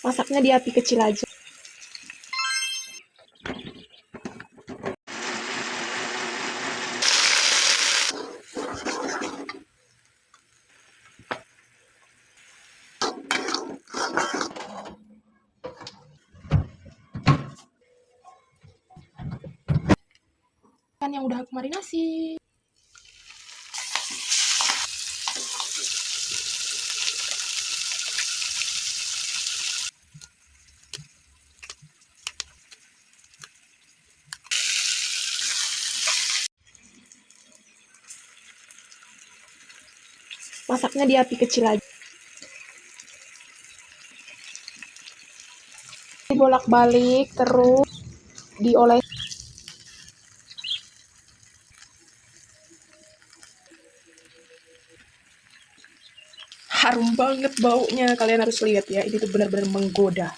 Masaknya di api kecil aja. Kan yang udah aku marinasi. Masaknya di api kecil aja. Dibolak-balik terus dioles. Harum banget baunya, kalian harus lihat ya, ini tuh benar-benar menggoda.